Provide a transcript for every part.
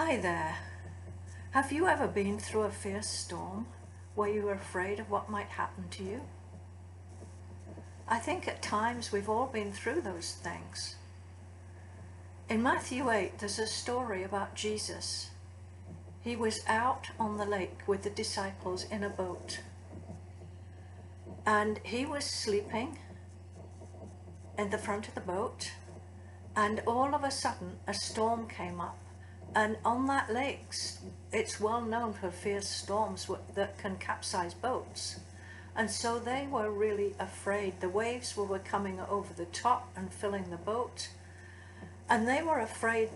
Hi there. Have you ever been through a fierce storm where you were afraid of what might happen to you? I think at times we've all been through those things. In Matthew 8, there's a story about Jesus. He was out on the lake with the disciples in a boat, and he was sleeping in the front of the boat, and all of a sudden a storm came up. And on that lake, it's well known for fierce storms that can capsize boats. And so they were really afraid. The waves were coming over the top and filling the boat. And they were afraid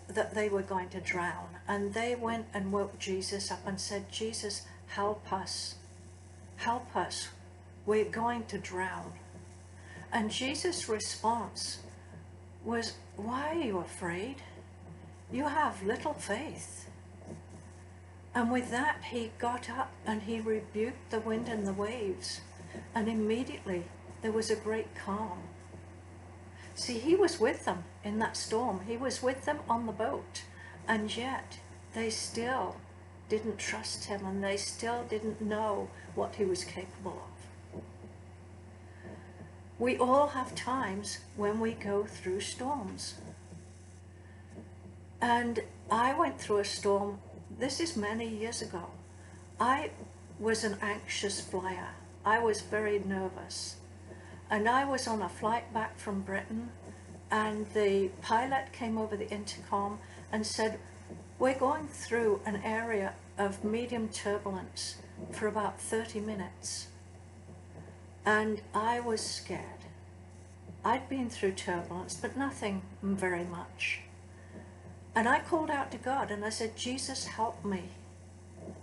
that they were going to drown. And they went and woke Jesus up and said, "Jesus, help us. Help us. We're going to drown." And Jesus' response was, "Why are you afraid? You have little faith." And with that, he got up and he rebuked the wind and the waves. And immediately there was a great calm. See, he was with them in that storm. He was with them on the boat. And yet they still didn't trust him, and they still didn't know what he was capable of. We all have times when we go through storms. And I went through a storm, this is many years ago. I was an anxious flyer. I was very nervous. And I was on a flight back from Britain, and the pilot came over the intercom and said, "We're going through an area of medium turbulence for about 30 minutes. And I was scared. I'd been through turbulence, but nothing very much. And I called out to God and I said, "Jesus, help me.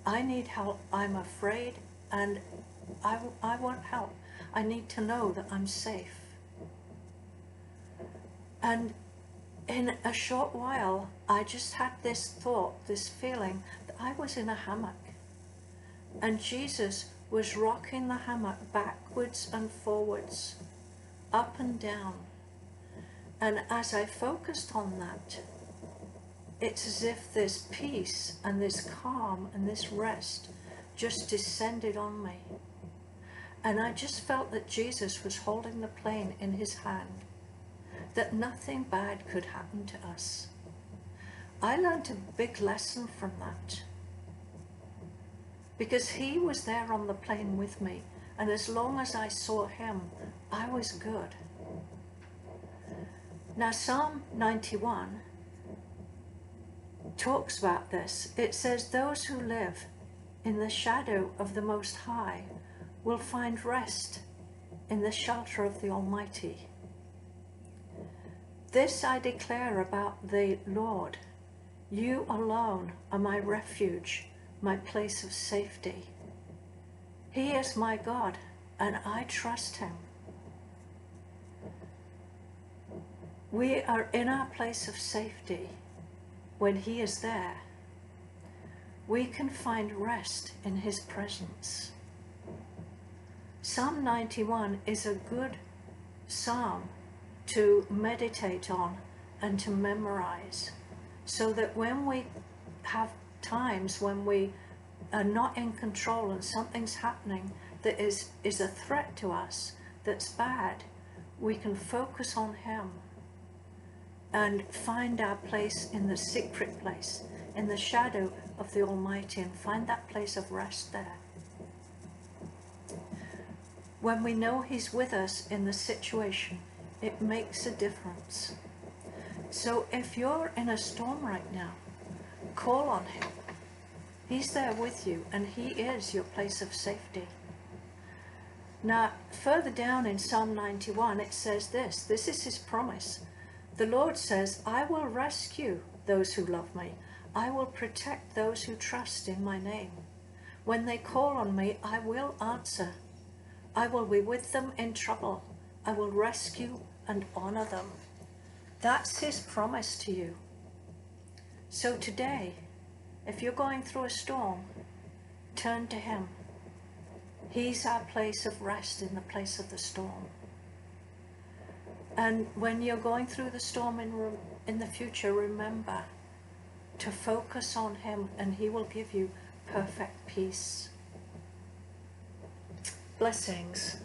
I need help. I'm afraid and I want help. I need to know that I'm safe." And in a short while, I just had this thought, this feeling that I was in a hammock. And Jesus was rocking the hammock backwards and forwards, up and down. And as I focused on that, it's as if this peace and this calm and this rest just descended on me. And I just felt that Jesus was holding the plane in his hand, that nothing bad could happen to us. I learned a big lesson from that, because he was there on the plane with me, and as long as I saw him, I was good. Now Psalm 91 talks about this. It says, "Those who live in the shadow of the Most High will find rest in the shelter of the Almighty." This I declare about the Lord: you alone are my refuge, my place of safety. He is my God, and I trust him. We are in our place of safety. When he is there, we can find rest in his presence. Psalm 91 is a good psalm to meditate on and to memorize, so that when we have times when we are not in control and something's happening that is a threat to us, that's bad, we can focus on him and find our place in the secret place, in the shadow of the Almighty, and find that place of rest there. When we know he's with us in the situation, it makes a difference. So if you're in a storm right now, call on him. He's there with you, and he is your place of safety. Now, further down in Psalm 91, it says this. This is his promise. The Lord says, "I will rescue those who love me. I will protect those who trust in my name. When they call on me, I will answer. I will be with them in trouble. I will rescue and honor them." That's his promise to you. So today, if you're going through a storm, turn to him. He's our place of rest in the place of the storm. And when you're going through the storm in the future, remember to focus on him, and he will give you perfect peace. Blessings.